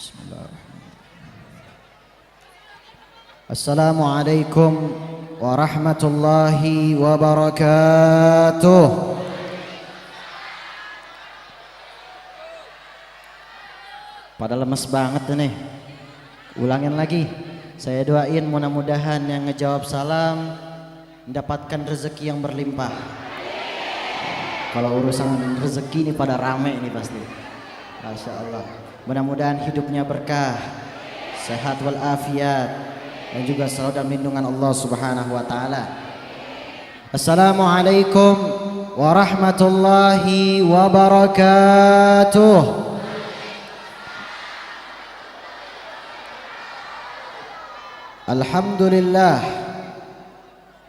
Bismillahirrahmanirrahim. Assalamualaikum warahmatullahi wabarakatuh. Pada lemes banget nih. Ulangin lagi. Saya doain mudah-mudahan yang ngejawab salam mendapatkan rezeki yang berlimpah. Kalau urusan rezeki ini pada rame ini pasti. Masya Allah. Mudah-mudahan hidupnya berkah, sehat walafiat, dan juga selalu dalam lindungan Allah Subhanahu wa taala. Assalamualaikum warahmatullahi wabarakatuh. Alhamdulillah.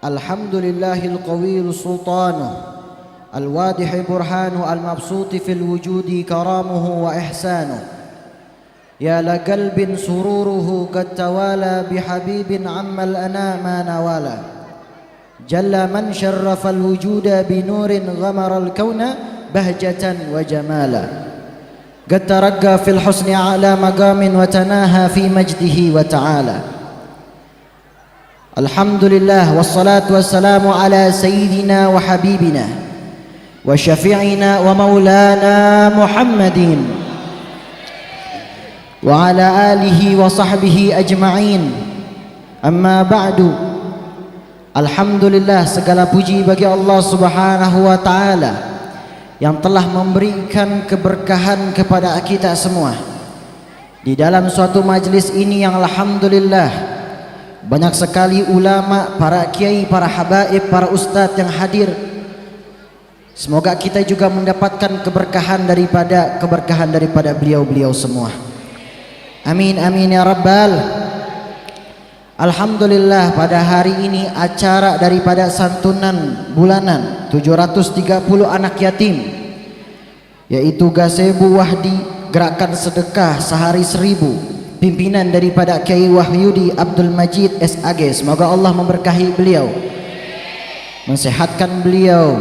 Alhamdulillahil qawiyul sultanuh, al-wadihi burhanu, al-mabsuti fil wujudi karamuhu wa ihsanuh. Ya la qalbin sururuhu qad tawala bihabibin ammal anama nawala. Jalla man syarrafa al-wujuda binurin ghamara al-kauna bahjatan wa jamala. Qad taragga fil husni a'la maqamin wa tanaha fi majdihi wa ta'ala. Alhamdulillah wassalatu wassalamu ala sayyidina wa habibina wa syafi'ina wa maulana Muhammadin wa ala alihi wa sahbihi ajma'in. Amma ba'du. Alhamdulillah, segala puji bagi Allah Subhanahu wa taala yang telah memberikan keberkahan kepada kita semua di dalam suatu majlis ini yang alhamdulillah banyak sekali ulama, para kiai, para habaib, para ustadz yang hadir. Semoga kita juga mendapatkan keberkahan daripada beliau-beliau semua. Amin amin ya rabbal. Alhamdulillah, pada hari ini acara daripada santunan bulanan 730 anak yatim, yaitu Gazebo Wahdi Gerakan Sedekah Sehari 1000, pimpinan daripada Kiai Wahyudi Abdul Majid SAG. Semoga Allah memberkahi beliau, mensehatkan beliau,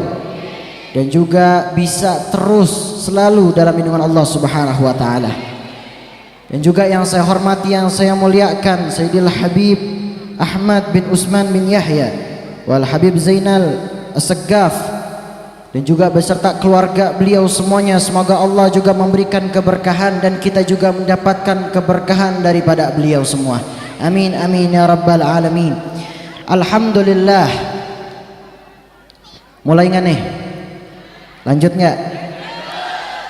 dan juga bisa terus selalu dalam lindungan Allah Subhanahu wa taala. Dan juga yang saya hormati, yang saya muliakan, Sayyidil Habib Ahmad bin Usman bin Yahya wal Habib Zainal As-Saggaf, dan juga beserta keluarga beliau semuanya. Semoga Allah juga memberikan keberkahan dan kita juga mendapatkan keberkahan daripada beliau semua. Amin amin ya rabbal alamin. Alhamdulillah. Mulai nggak nih? Lanjut nggak?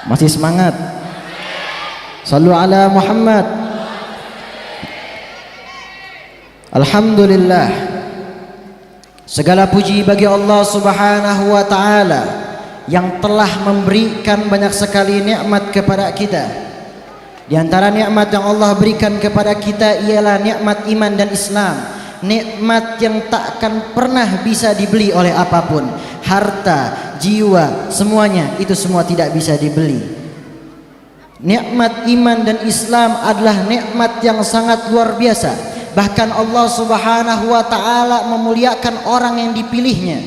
Masih semangat? Sallu ala Muhammad. Alhamdulillah. Segala puji bagi Allah Subhanahu wa taala yang telah memberikan banyak sekali nikmat kepada kita. Di antara nikmat yang Allah berikan kepada kita ialah nikmat iman dan Islam. Nikmat yang tak akan pernah bisa dibeli oleh apapun. Harta, jiwa, semuanya itu semua tidak bisa dibeli. Nikmat iman dan Islam adalah nikmat yang sangat luar biasa. Bahkan Allah Subhanahu wa taala memuliakan orang yang dipilihnya.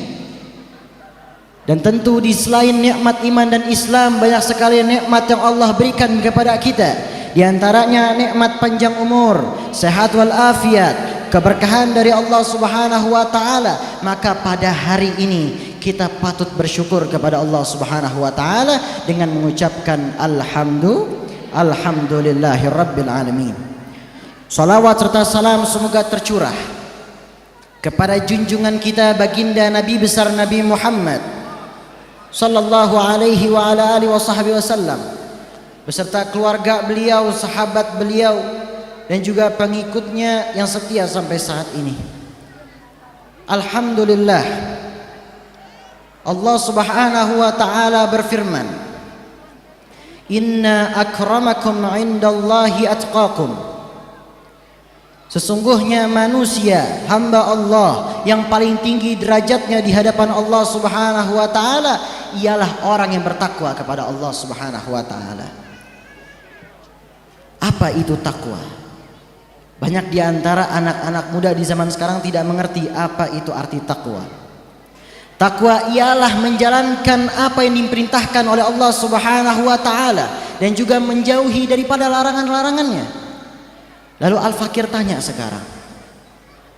Dan tentu di selain nikmat iman dan Islam, banyak sekali nikmat yang Allah berikan kepada kita. Di antaranya nikmat panjang umur, sehat wal afiat, keberkahan dari Allah Subhanahu wa taala. Maka pada hari ini kita patut bersyukur kepada Allah Subhanahu wa taala dengan mengucapkan alhamdulillahirabbil alamin. Salawat serta salam semoga tercurah kepada junjungan kita baginda Nabi besar Nabi Muhammad sallallahu alaihi wa ala alihi wasallam, beserta keluarga beliau, sahabat beliau, dan juga pengikutnya yang setia sampai saat ini. Alhamdulillah, Allah Subhanahu wa taala berfirman, inna akramakum indallahi atqakum. Sesungguhnya manusia, hamba Allah yang paling tinggi derajatnya di hadapan Allah Subhanahu wa taala ialah orang yang bertakwa kepada Allah Subhanahu wa taala. Apa itu takwa? Banyak di antara anak-anak muda di zaman sekarang tidak mengerti apa itu arti takwa. Takwa ialah menjalankan apa yang diperintahkan oleh Allah Subhanahu wa taala dan juga menjauhi daripada larangan-larangannya. Lalu Al-Fakir tanya sekarang,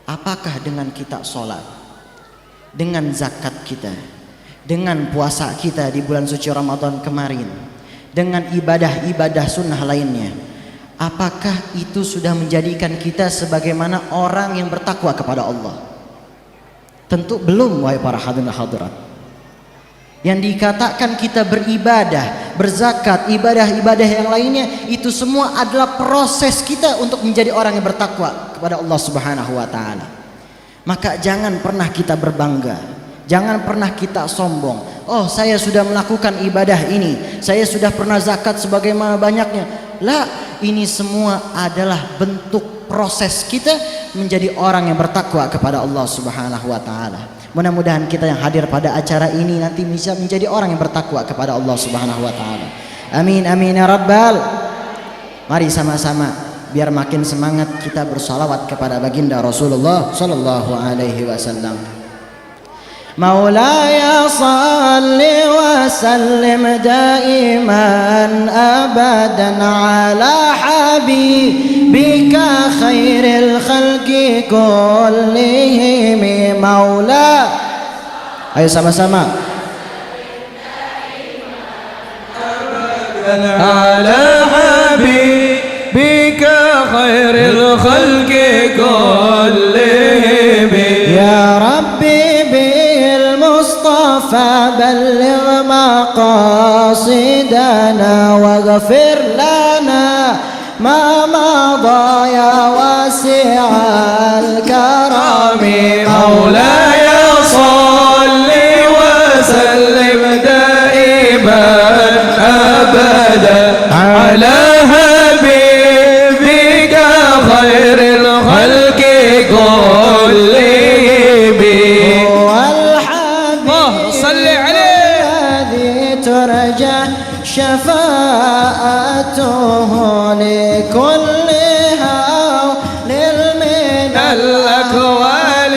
apakah dengan kita sholat, dengan zakat kita, dengan puasa kita di bulan suci Ramadan kemarin, dengan ibadah-ibadah sunnah lainnya, apakah itu sudah menjadikan kita sebagaimana orang yang bertakwa kepada Allah? Tentu belum, wahai para hadirin hadirat. Yang dikatakan kita beribadah, berzakat, ibadah-ibadah yang lainnya, itu semua adalah proses kita untuk menjadi orang yang bertakwa kepada Allah Subhanahu wa taala. Maka jangan pernah kita berbangga, jangan pernah kita sombong. Oh, saya sudah melakukan ibadah ini, saya sudah pernah zakat sebagaimana banyaknya. Lah, ini semua adalah bentuk proses kita menjadi orang yang bertakwa kepada Allah Subhanahu wa taala. Mudah-mudahan kita yang hadir pada acara ini nanti bisa menjadi orang yang bertakwa kepada Allah Subhanahu wa taala. Amin amin ya rabbal. Mari sama-sama biar makin semangat kita bersalawat kepada baginda Rasulullah sallallahu alaihi wasallam. مولاي صل وسلم دائما أبدا على حبيبك خير الخلق كلهم مولاي. Ayo sama-sama. على حبيبك خير الخلق كلهم يا ربي فبلغ مقاصدنا واغفر لنا ما مضى يا واسع الكرم. مولاي صل وسلم دائما أبدا على حبيبك خير الخلق كلهم. ترجى شفاعته لكل هول من الأكوال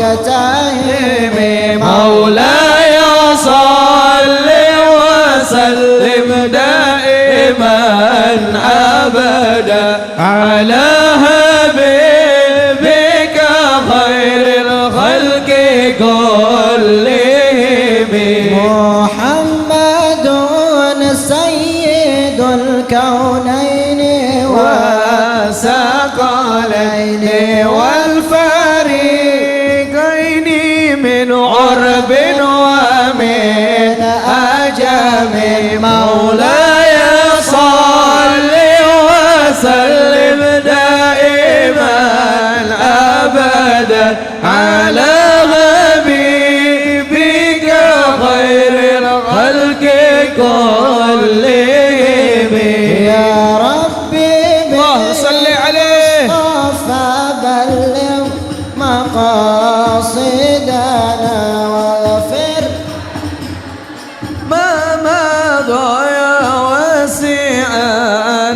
المقتحم. مولاي صل وسلم دائما أبدا على حبيبك خير الخلق كلهم. محمد سيد الكونين والثقلين والفريقين من عرب ومن أجم. مولاي صل وسلم دائما أبدا على كلهم. يا ربي صل عليه فبلغ مقاصدنا واغفر ما مضى يا واسع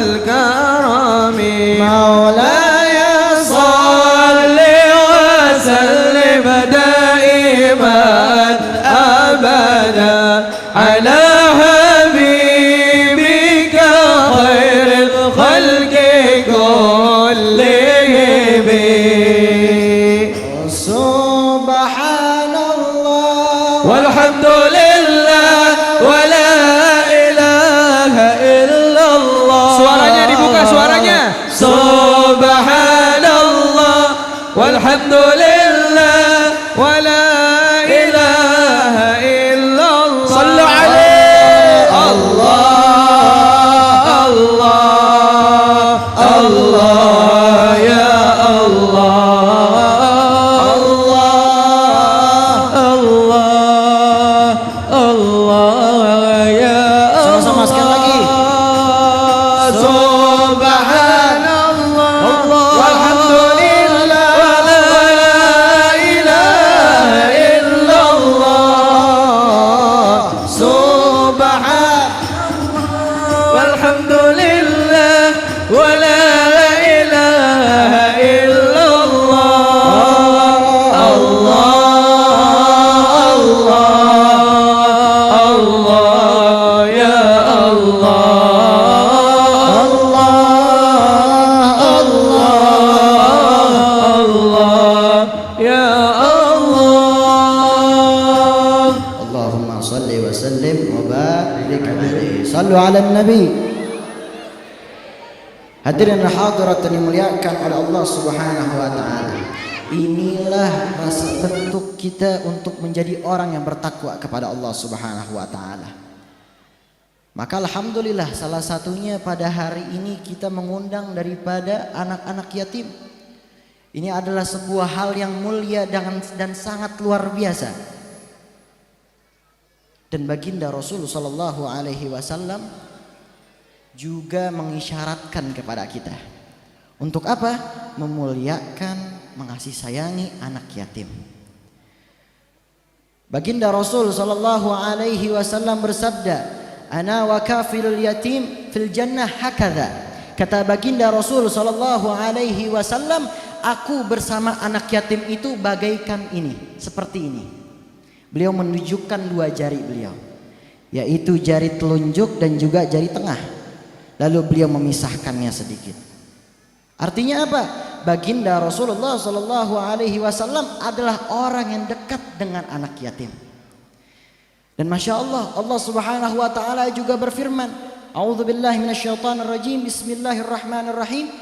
الكرم. مولاي صل وسلم دائما أبدا على حبيبك خير الخلق كلهم. سبحان الله والحمد لله ولا إله إلا الله. Suaranya dibuka suaranya. Subhanallah والحمد لله ولا ala nabi. Hadirin hadirat yang dimuliakan oleh Allah Subhanahu wa taala. Inilah rasa bentuk kita untuk menjadi orang yang bertakwa kepada Allah Subhanahu wa taala. Maka alhamdulillah salah satunya pada hari ini kita mengundang daripada anak-anak yatim. Ini adalah sebuah hal yang mulia dan sangat luar biasa. Dan baginda Rasul sallallahu alaihi wasallam juga mengisyaratkan kepada kita untuk apa? Memuliakan, mengasihi sayangi anak yatim. Baginda Rasul sallallahu alaihi wasallam bersabda, "Ana wa kafilul yatim fil jannah hakadha." Kata baginda Rasul sallallahu alaihi wasallam, aku bersama anak yatim itu bagaikan ini, seperti ini. Beliau menunjukkan dua jari beliau, yaitu jari telunjuk dan juga jari tengah. Lalu beliau memisahkannya sedikit. Artinya apa? Baginda Rasulullah sallallahu alaihi wasallam adalah orang yang dekat dengan anak yatim. Dan masya Allah, Allah Subhanahu wa taala juga berfirman, "A'udzubillahi minasyaitonirrajim. Bismillahirrahmanirrahim.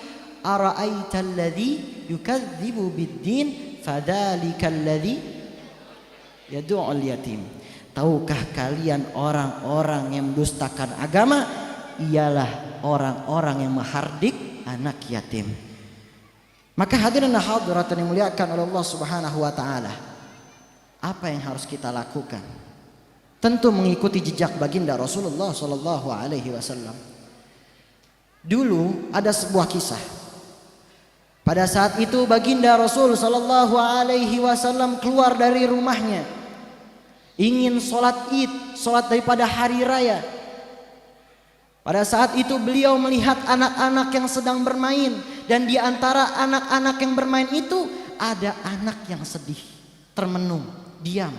Ara'aital ladzi yukadzibu bid-din fadzalikal ladzi yad'ul yatim." Tahukah kalian orang-orang yang mendustakan agama? Ialah orang-orang yang menghardik anak yatim. Maka hadirin hadirat yang dimuliakan oleh Allah Subhanahu wa taala, apa yang harus kita lakukan? Tentu mengikuti jejak baginda Rasulullah sallallahu alaihi wasallam. Dulu ada sebuah kisah. Pada saat itu baginda Rasul sallallahu alaihi wasallam keluar dari rumahnya, ingin sholat Id, sholat daripada hari raya. Pada saat itu beliau melihat anak-anak yang sedang bermain, dan di antara anak-anak yang bermain itu ada anak yang sedih, termenung, diam.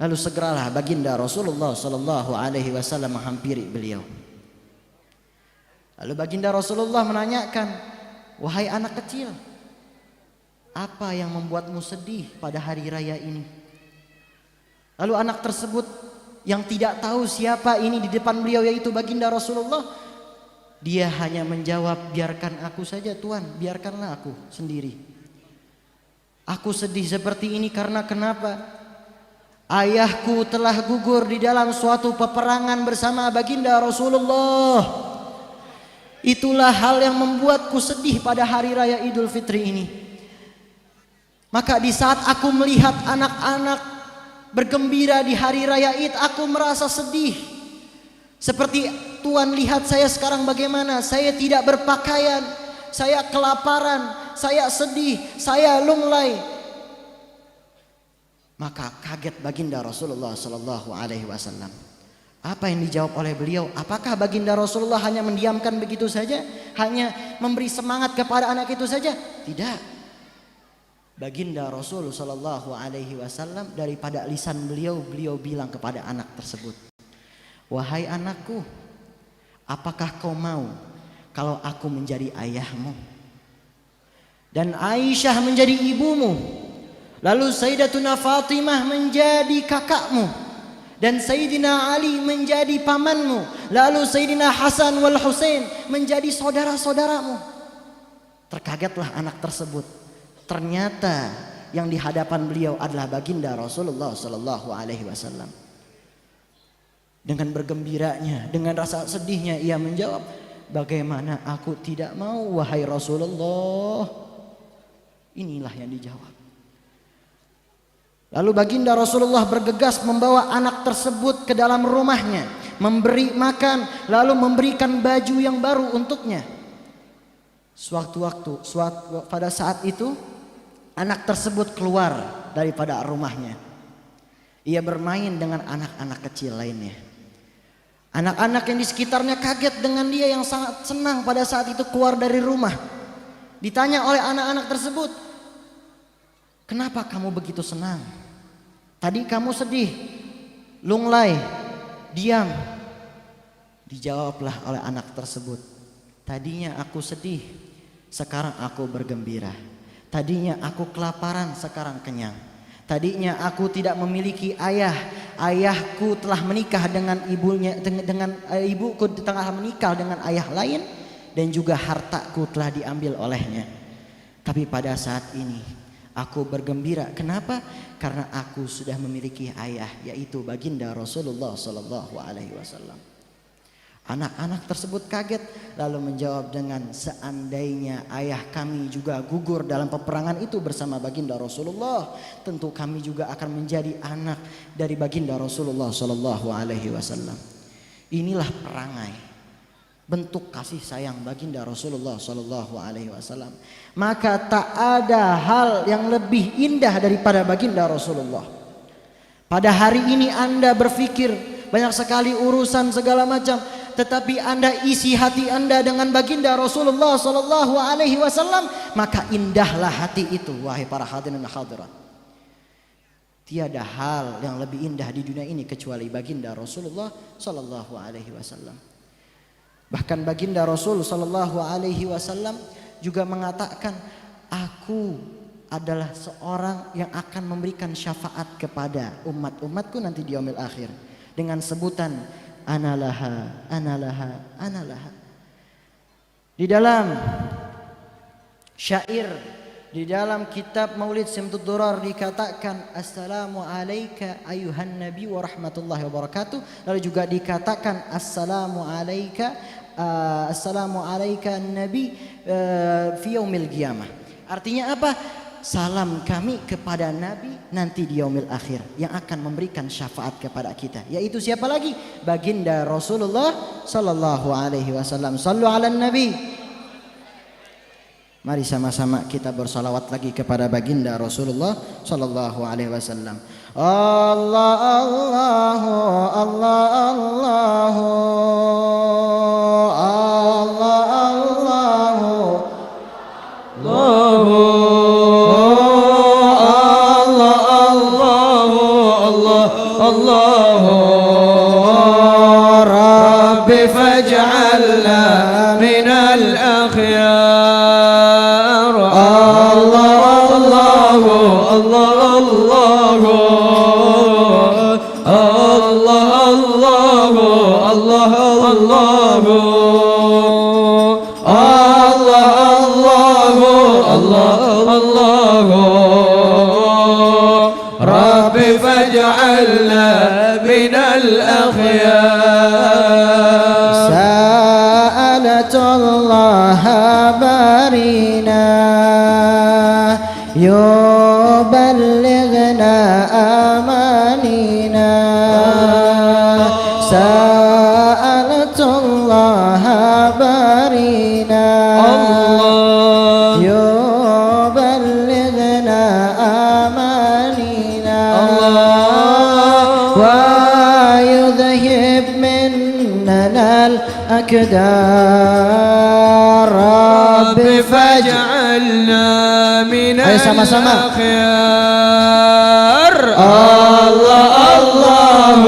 Lalu segeralah baginda Rasulullah sallallahu alaihi wasallam menghampiri beliau. Lalu baginda Rasulullah menanyakan, "Wahai anak kecil, apa yang membuatmu sedih pada hari raya ini?" Lalu anak tersebut yang tidak tahu siapa ini di depan beliau, yaitu baginda Rasulullah, dia hanya menjawab, "Biarkan aku saja Tuan, biarkanlah aku sendiri. Aku sedih seperti ini karena kenapa? Ayahku telah gugur di dalam suatu peperangan bersama baginda Rasulullah. Itulah hal yang membuatku sedih pada hari raya Idul Fitri ini. Maka di saat aku melihat anak-anak bergembira di hari raya Id, aku merasa sedih. Seperti Tuhan lihat saya sekarang bagaimana, saya tidak berpakaian, saya kelaparan, saya sedih, saya lunglai." Maka kaget baginda Rasulullah sallallahu alaihi wasallam. Apa yang dijawab oleh beliau? Apakah baginda Rasulullah hanya mendiamkan begitu saja? Hanya memberi semangat kepada anak itu saja? Tidak. Baginda Rasul sallallahu alaihi wasallam daripada lisan beliau bilang kepada anak tersebut, "Wahai anakku, apakah kau mau kalau aku menjadi ayahmu dan Aisyah menjadi ibumu, lalu Sayyidatuna Fatimah menjadi kakakmu dan Sayyidina Ali menjadi pamanmu, lalu Sayyidina Hasan wal Husain menjadi saudara-saudaramu?" Terkagetlah anak tersebut. Ternyata yang di hadapan beliau adalah baginda Rasulullah sallallahu alaihi wasallam. Dengan bergembiranya, dengan rasa sedihnya ia menjawab, "Bagaimana aku tidak mau wahai Rasulullah?" Inilah yang dijawab. Lalu baginda Rasulullah bergegas membawa anak tersebut ke dalam rumahnya, memberi makan, lalu memberikan baju yang baru untuknya. Pada saat itu anak tersebut keluar daripada rumahnya. Ia bermain dengan anak-anak kecil lainnya. Anak-anak yang di sekitarnya kaget dengan dia yang sangat senang pada saat itu keluar dari rumah. Ditanya oleh anak-anak tersebut, "Kenapa kamu begitu senang? Tadi kamu sedih, lunglai, diam." Dijawablah oleh anak tersebut, "Tadinya aku sedih, sekarang aku bergembira. Tadinya aku kelaparan, sekarang kenyang. Tadinya aku tidak memiliki ayah. Ayahku telah menikah dengan ibunya, dengan ibuku telah menikah dengan ayah lain, dan juga hartaku telah diambil olehnya. Tapi pada saat ini aku bergembira. Kenapa? Karena aku sudah memiliki ayah, yaitu baginda Rasulullah sallallahu alaihi wasallam. Anak-anak tersebut kaget lalu menjawab dengan, seandainya ayah kami juga gugur dalam peperangan itu bersama baginda Rasulullah, tentu kami juga akan menjadi anak dari baginda Rasulullah sallallahu alaihi wasallam. Inilah perangai, bentuk kasih sayang baginda Rasulullah sallallahu alaihi wasallam. Maka tak ada hal yang lebih indah daripada baginda Rasulullah. Pada hari ini Anda berpikir banyak sekali urusan segala macam, tetapi Anda isi hati Anda dengan baginda Rasulullah sallallahu alaihi wasallam, maka indahlah hati itu, wahai para hadirin dan hadirat. Tiada hal yang lebih indah di dunia ini kecuali baginda Rasulullah sallallahu alaihi wasallam. Bahkan baginda Rasul sallallahu alaihi wasallam juga mengatakan, aku adalah seorang yang akan memberikan syafaat kepada umat-umatku nanti di yaumil akhir dengan sebutan analaha, analaha, analaha. Di dalam syair, di dalam kitab Maulid Simtud Durar dikatakan, assalamu alayka ayuhan nabi wa rahmatullahi wa barakatuh. Lalu juga dikatakan assalamu alayka nabi fi yaumil qiyamah. Artinya apa? Salam kami kepada Nabi nanti di yaumil akhir yang akan memberikan syafaat kepada kita, yaitu siapa lagi? Baginda Rasulullah sallallahu alaihi wasallam. Sallu ala nabi. Mari sama-sama kita bersalawat lagi kepada baginda Rasulullah sallallahu alaihi wasallam. Allah Allahu Allah Allahu Allah Allahu Allahu الله ربي فاجعلنا من الأخيار الله الله الله الله الله الله الله ربي فاجعلنا من الأخيار. سألت الله بارينا يبلغنا آمانينا. سألت الله بارينا يبلغنا آمانينا ويذهب مننا الأكدار. رب فاجعلنا من الأخيار. الله الله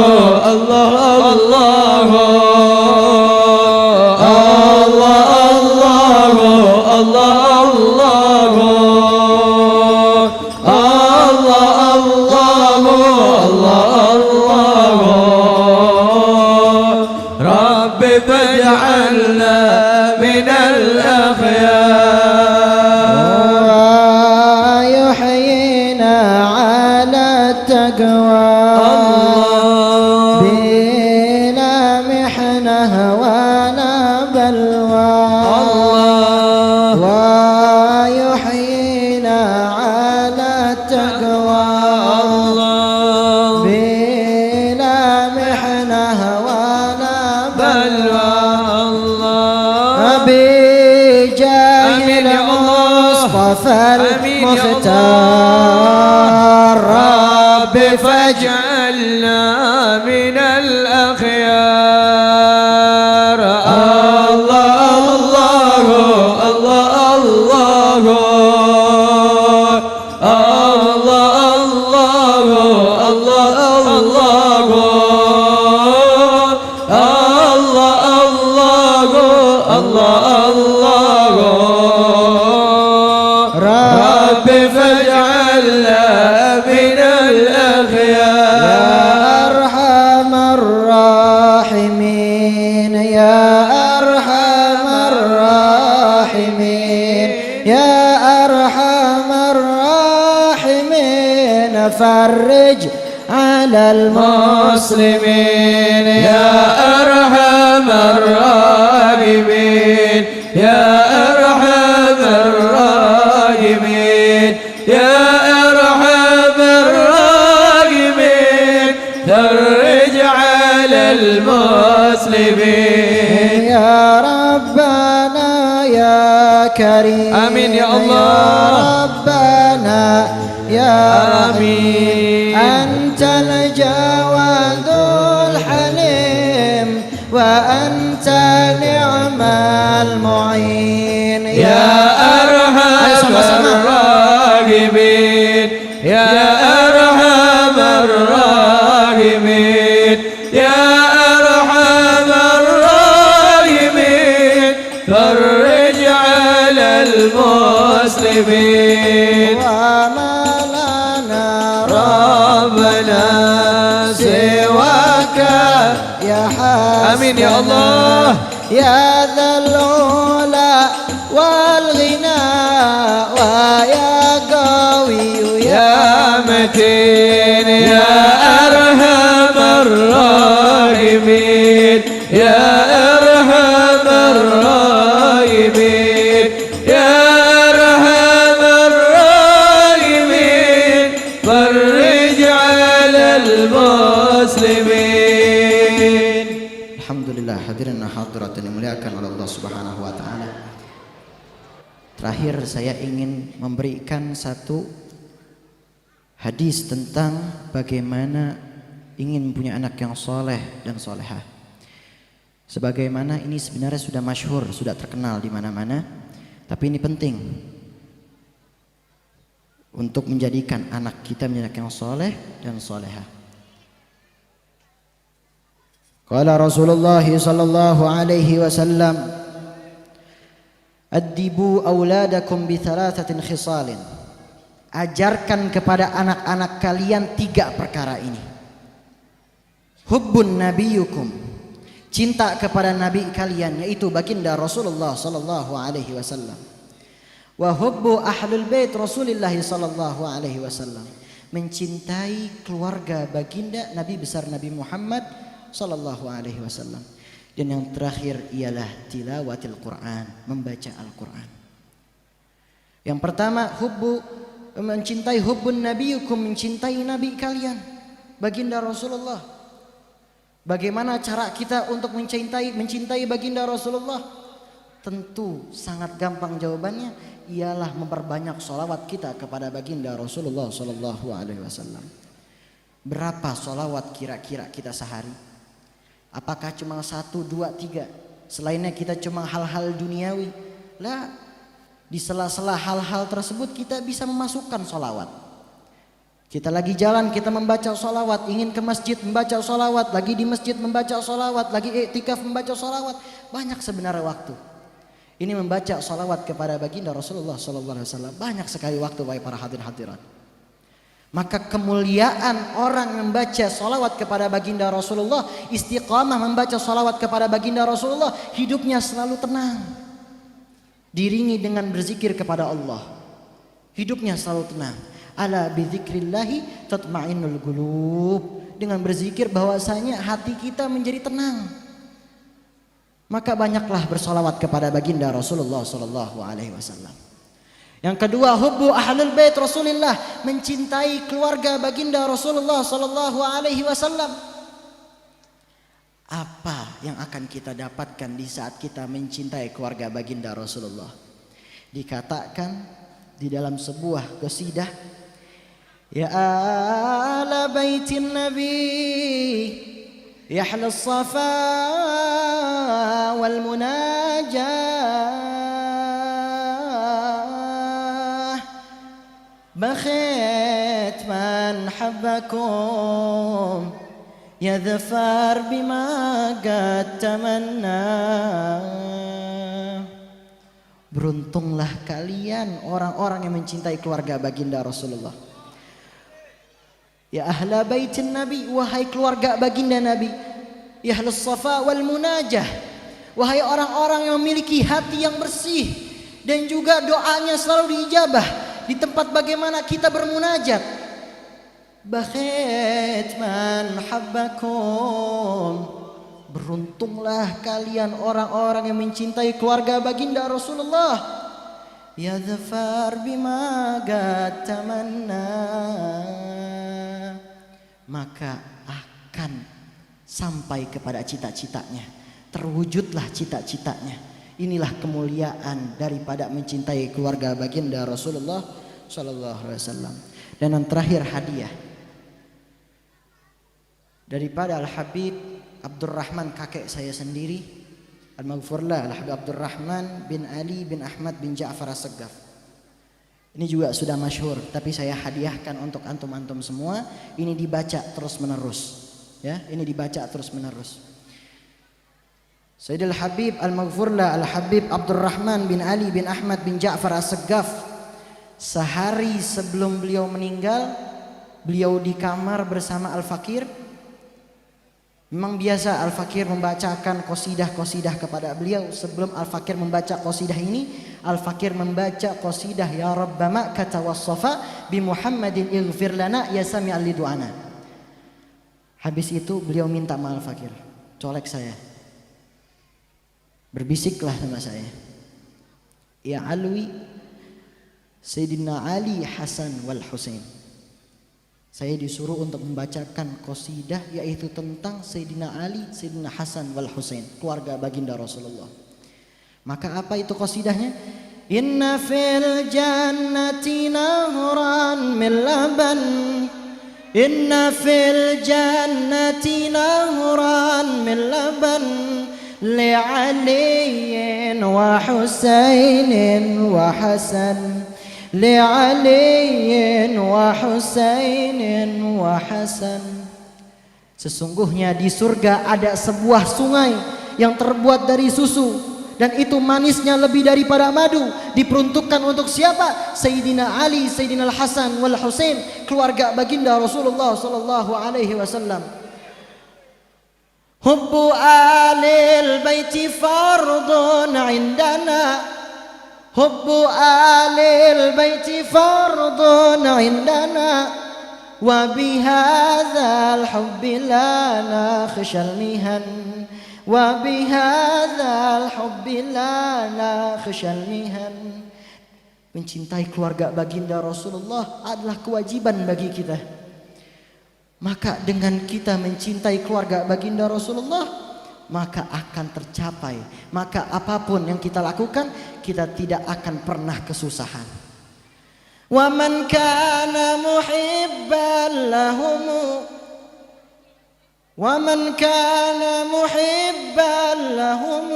الله فاجعلنا من الأخيار. يحيينا على التقوى بلا محنة ولا بلوى. ويحيينا على التقوى بلا محنة ولا بلوى. بجاه المصطفى المختار. رب فاجعلنا من الأخيار. الله الله الله الله رب فاجعلنا من أرحم الراحمين يا أرحم الراحمين فرج على المسلمين يا أرحم الراحمين يا أرحم الراحمين يا أرحم الراحمين فرج على المسلمين يا ربنا يا كريم آمين يا الله. يا ربنا يا آمين. أنت الجواد الحليم وأنت نعم المعين يا أرحم الراحمين يا أرحم الراحمين يا أرحم الراحمين فرج على المسلمين وما لنا ربنا سواك يا حسن آمين يا الله. يا ذا العلا والغنى ويا قوي يا متين يا أرحم الراحمين يا أرحم الراحمين يا أرحم الراحمين فرج على المسلمين. Alhamdulillah, hadirin hadirat yang dimuliakan oleh Allah Subhanahu wa taala. Terakhir saya ingin memberikan satu hadis tentang bagaimana ingin punya anak yang soleh dan solehah. Sebagaimana ini sebenarnya sudah masyhur, sudah terkenal di mana-mana, tapi ini penting untuk menjadikan anak kita menjadi anak yang soleh dan solehah. Qala Rasulullah sallallahu alaihi wasallam, "Addibu auladakum bi thalathatin khisalin." Ajarkan kepada anak-anak kalian 3 perkara ini. Hubbun nabiyukum, cinta kepada nabi kalian yaitu baginda Rasulullah sallallahu alaihi wasallam. Wa hubbu ahlul bait Rasulillah sallallahu alaihi wasallam, mencintai keluarga baginda Nabi besar Nabi Muhammad sallallahu alaihi wasallam. Dan yang terakhir ialah tilawatil Quran, membaca Al-Quran. Yang pertama mencintai hubbun nabiyukum, mencintai nabi kalian baginda Rasulullah. Bagaimana cara kita untuk mencintai baginda Rasulullah? Tentu sangat gampang jawabannya, ialah memperbanyak sholawat kita kepada baginda Rasulullah sallallahu alaihi wasallam. Berapa sholawat kira-kira kita sehari? Apakah cuma 1, 2, 3? Selainnya kita cuma hal-hal duniawi? Lah, di sela-sela hal-hal tersebut kita bisa memasukkan sholawat. Kita lagi jalan, kita membaca sholawat. Ingin ke masjid, membaca sholawat. Lagi di masjid, membaca sholawat. Lagi iktikaf, membaca sholawat. Banyak sebenarnya waktu. Ini membaca sholawat kepada baginda Rasulullah SAW. Banyak sekali waktu bagi para hadirin-hadirat. Maka kemuliaan orang membaca sholawat kepada baginda Rasulullah, istiqamah membaca sholawat kepada baginda Rasulullah, hidupnya selalu tenang, diringi dengan berzikir kepada Allah, hidupnya selalu tenang. Ala bidzikrillahi tatma'innul qulub, dengan berzikir bahwasanya hati kita menjadi tenang. Maka banyaklah bersolawat kepada baginda Rasulullah sallallahu alaihi wasallam. Yang kedua, hubbu ahlul bait Rasulillah, mencintai keluarga baginda Rasulullah sallallahu alaihi wasallam. Apa yang akan kita dapatkan di saat kita mencintai keluarga baginda Rasulullah? Dikatakan di dalam sebuah qasidah, ya ala baitin nabi yahla as-safa wal munajah, بخيت من حبكم يظفر بما قد تمنى. Beruntunglah kalian orang-orang yang mencintai keluarga baginda Rasulullah. Ya ahla baitin nabi, wahai keluarga baginda nabi. Ya ahlus safa wal munajah, Wahai orang-orang yang memiliki hati yang bersih dan juga doanya selalu diijabah di tempat bagaimana kita bermunajat. Bakhet man habbakum. Beruntunglah kalian orang-orang yang mencintai keluarga baginda Rasulullah. Ya dhafar bima tamanna. Maka akan sampai kepada cita-citanya, terwujudlah cita-citanya. Inilah kemuliaan daripada mencintai keluarga baginda Rasulullah sallallahu alaihi wasallam. Dan yang terakhir hadiah daripada Al-Habib Abdurrahman, kakek saya sendiri, Al-Maghfurlah Al-Habib Abdurrahman bin Ali bin Ahmad bin Ja'far As-Saggaf. Ini juga sudah masyhur, tapi saya hadiahkan untuk antum-antum semua. Ini dibaca terus menerus, ya. Ini dibaca terus menerus. Sayyidil Habib Al-Maghfurlah Al-Habib Abdurrahman bin Ali bin Ahmad bin Ja'far As-Saggaf, sehari sebelum beliau meninggal, beliau di kamar bersama Al-Fakir. Memang biasa Al-Fakir membacakan qasidah-qasidah kepada beliau. Sebelum Al-Fakir membaca qasidah ini, Al-Fakir membaca qasidah Ya Rabbama katawassafa bi Muhammadin ighfir lana ya sami'al lidu'ana. Habis itu beliau minta sama Al-Fakir, colek saya, berbisiklah sama saya, ya Alwi Sayyidina Ali Hasan wal Husain. Saya disuruh untuk membacakan qasidah yaitu tentang Sayyidina Ali, Sayyidina Hasan wal Husain, keluarga baginda Rasulullah. Maka apa itu qasidahnya? Inna fil jannati nahran min laban, inna fil jannati nahran min laban li aliyin wa Husainin wa Hasan, li'aliyin wa Husainin wa Hasan. Sesungguhnya di surga ada sebuah sungai yang terbuat dari susu, dan itu manisnya lebih daripada madu. Diperuntukkan untuk siapa? Sayyidina Ali, Sayyidina Al-Hasan wal Husain, keluarga baginda Rasulullah sallallahu alaihi wasallam. Hubbu alil baiti fardun indana, hubbu alil baiti fardun indana, wa bihadzal hubbi la nakhshal mihan, wa bihadzal hubbi la nakhshal mihan. Mencintai keluarga baginda Rasulullah adalah kewajiban bagi kita. Maka dengan kita mencintai keluarga baginda Rasulullah, maka akan tercapai. Maka apapun yang kita lakukan, kita tidak akan pernah kesusahan. Wa man kana muhibban lahum, wa man kana muhibban lahum.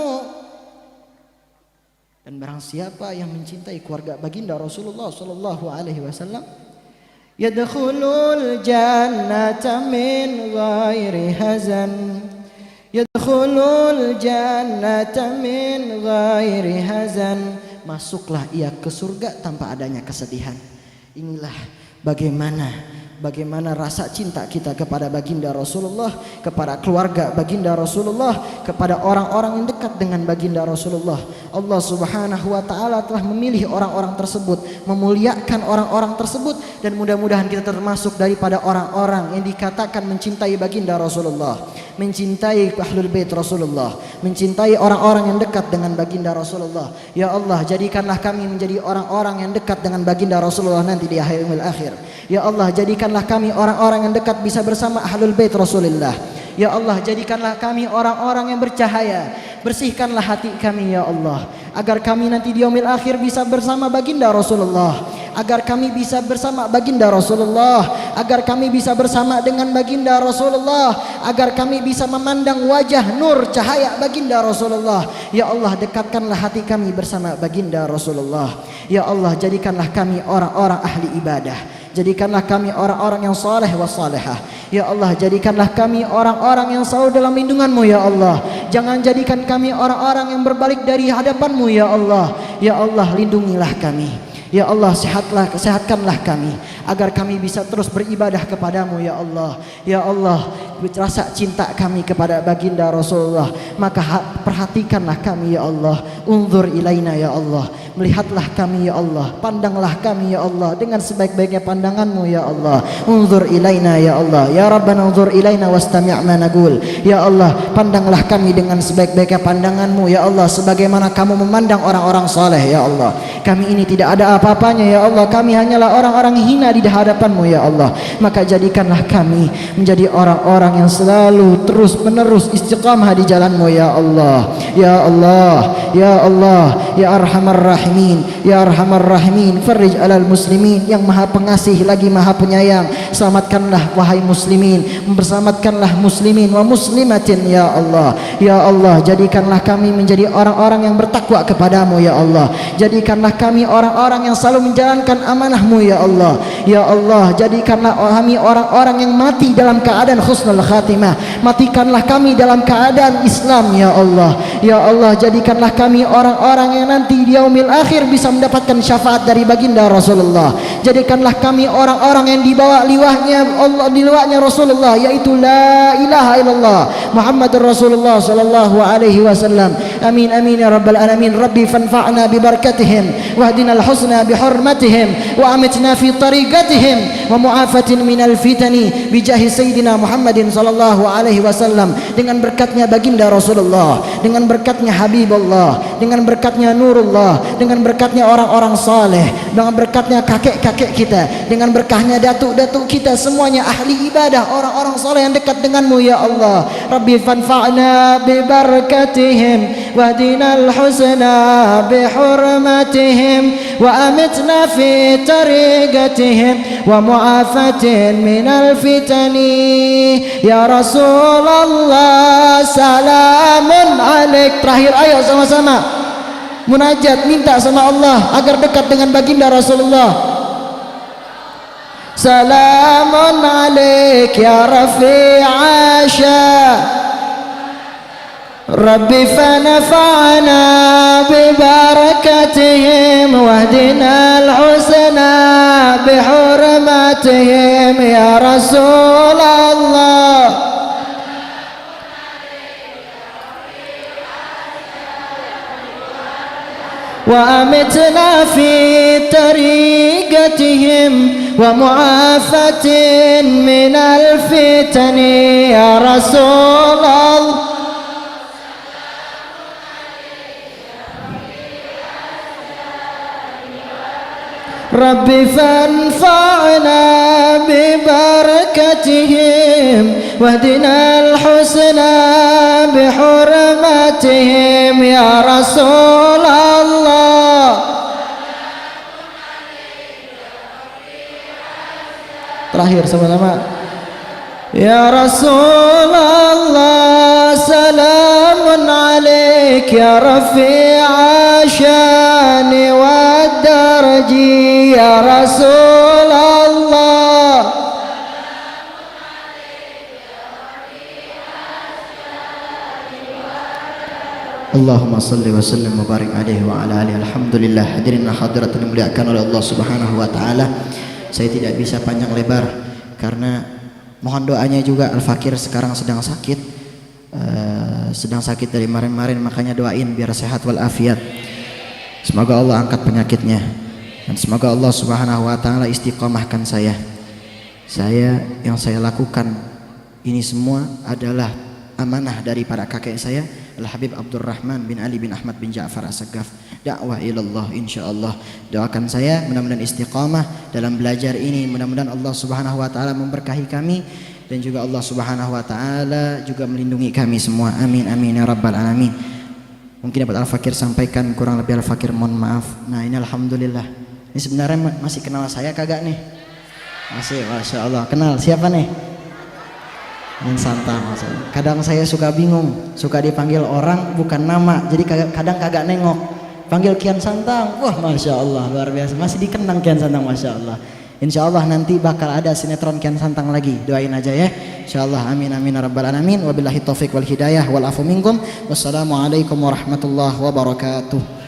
Dan barang siapa yang mencintai keluarga baginda Rasulullah sallallahu alaihi wasallam, yadkhulul jannata min ghairi hazan, yadkhulul jannata min ghairi hazan. Masuklah ia ke surga tanpa adanya kesedihan. Inilah bagaimana rasa cinta kita kepada baginda Rasulullah, kepada keluarga baginda Rasulullah, kepada orang-orang yang dekat dengan baginda Rasulullah. Allah Subhanahu wa taala telah memilih orang-orang tersebut, memuliakan orang-orang tersebut, dan mudah-mudahan kita termasuk daripada orang-orang yang dikatakan mencintai baginda Rasulullah, mencintai ahlul bait Rasulullah, mencintai orang-orang yang dekat dengan baginda Rasulullah. Ya Allah, jadikanlah kami menjadi orang-orang yang dekat dengan baginda Rasulullah nanti di yaumil akhir. Ya Allah, jadikanlah kami orang-orang yang dekat bisa bersama ahlul bait Rasulullah. Ya Allah, jadikanlah kami orang-orang yang bercahaya. Bersihkanlah hati kami ya Allah, agar kami nanti di yaumil akhir bisa bersama baginda Rasulullah, agar kami bisa bersama baginda Rasulullah, agar kami bisa bersama dengan baginda Rasulullah, agar kami bisa memandang wajah nur cahaya baginda Rasulullah. Ya Allah, dekatkanlah hati kami bersama baginda Rasulullah. Ya Allah, jadikanlah kami orang-orang ahli ibadah, jadikanlah kami orang-orang yang saleh wa salihah. Ya Allah, jadikanlah kami orang-orang yang selalu dalam lindungan-Mu ya Allah. Jangan jadikan kami orang-orang yang berbalik dari hadapan-Mu ya Allah. Ya Allah, lindungilah kami. Ya Allah, sehatkanlah kami agar kami bisa terus beribadah kepadamu ya Allah. Ya Allah, rasa cinta kami kepada baginda Rasulullah, maka perhatikanlah kami ya Allah. Unzur ilaina ya Allah, melihatlah kami ya Allah, pandanglah kami ya Allah dengan sebaik-baiknya pandanganmu ya Allah. Unzur ilaina ya Allah, ya Rabbana unzur ilaina wastami' ma naqul. Ya Allah, pandanglah kami dengan sebaik-baiknya pandanganmu ya Allah, sebagaimana kamu memandang orang-orang saleh ya Allah. Kami ini tidak ada apa-apanya ya Allah, kami hanyalah orang-orang hina di hadapanmu ya Allah. Maka jadikanlah kami menjadi orang-orang yang selalu terus menerus istiqamah di jalanmu ya Allah. Ya Allah, ya Allah, ya Arhamar Rahimin, ya Arhamar Rahimin, farij alal muslimin, yang maha pengasih lagi maha penyayang. Selamatkanlah wahai muslimin, berselamatkanlah muslimin wa muslimatin ya Allah. Ya Allah, jadikanlah kami menjadi orang-orang yang bertakwa kepadamu ya Allah. Jadikanlah kami orang-orang yang selalu menjalankan amanahmu ya Allah. Ya Allah, jadikanlah kami orang-orang yang mati dalam keadaan husnul khatimah. Matikanlah kami dalam keadaan Islam ya Allah. Ya Allah, jadikanlah kami orang-orang yang nanti di yaumil akhir bisa mendapatkan syafaat dari baginda Rasulullah. Jadikanlah kami orang-orang yang dibawa liwahnya Allah, di liwahnya Rasulullah, yaitu la ilaha illallah Muhammadur Rasulullah sallallahu alaihi wasallam. Amin amin ya rabbal alamin. Rabbi fanfa'na bi barakatihim wahdina al-husna bi hurmatihim wa amitna fi tariqatihim wa mu'afatin minal fitani bi jahi sayyidina Muhammadin sallallahu alaihi wasallam. Dengan berkatnya baginda Rasulullah, dengan berkatnya Habibullah, dengan berkatnya Nurullah, dengan berkatnya orang-orang saleh, dengan berkatnya kakek-kakek kita, dengan berkahnya datuk-datuk kita, semuanya ahli ibadah, orang-orang saleh yang dekat denganmu ya Allah. Rabbi fanfa'na bi barakatihim wahdina al-husna bi hurmatihim wa amitna fi tariqatihim wa mu'afatin minal fitani ya Rasulullah salamun alaik. Terakhir ayo sama-sama munajat, minta sama Allah agar dekat dengan baginda Rasulullah. Salamun alaik ya Rafi'a Rabbi fanafa'na bi barakatihim wahdina al-husna bi hurmatihim ya Rasulullah. وأمتنا في طريقتهم ومعافاة من الفتن يا رسول الله. ربي فانفعنا ببركتهم واهدنا الحسنى بحرمتهم يا رسول الله. Terakhir sama-sama. Ya Rasulullah salamun alaik ya Rafi'a syani wa darji ya Rasulullah. Allahumma salli wa sallim wa barik alaihi wa ala alihi. Alhamdulillah, hadirin hadirat yang dimuliakan oleh Allah Subhanahu wa taala. Saya tidak bisa panjang lebar karena mohon doanya juga. Al-Fakir sekarang sedang sakit, dari kemarin-kemarin, makanya doain biar sehat walafiat. Semoga Allah angkat penyakitnya dan semoga Allah Subhanahu wa taala istiqomahkan saya. Yang saya lakukan ini semua adalah amanah dari para kakek saya, Al-Habib Abdurrahman bin Ali bin Ahmad bin Ja'far As-Saggaf. Dakwah ilallah insyaallah. Doakan saya mudah-mudahan istiqamah dalam belajar ini, mudah-mudahan Allah Subhanahu wa taala memberkahi kami dan juga Allah Subhanahu wa taala juga melindungi kami semua. Amin amin ya rabbal alamin. Mungkin dapat Al-Fakir sampaikan, kurang lebih Al-Fakir mohon maaf. Nah, ini alhamdulillah. Ini sebenarnya masih kenal saya kagak nih? Masih, Masya Allah. Kenal siapa nih? Yang Santang. Kadang saya suka bingung, suka dipanggil orang bukan nama, jadi kadang kagak nengok. Panggil Kian Santang, wah Masya Allah, luar biasa, masih dikenang Kian Santang, Masya Allah. Insya Allah nanti bakal ada sinetron Kian Santang lagi, doain aja ya. Insya Allah, amin amin ya rabbal alamin. Wabillahi taufiq wal hidayah wal afu minkum. Wassalamualaikum warahmatullahi wabarakatuh.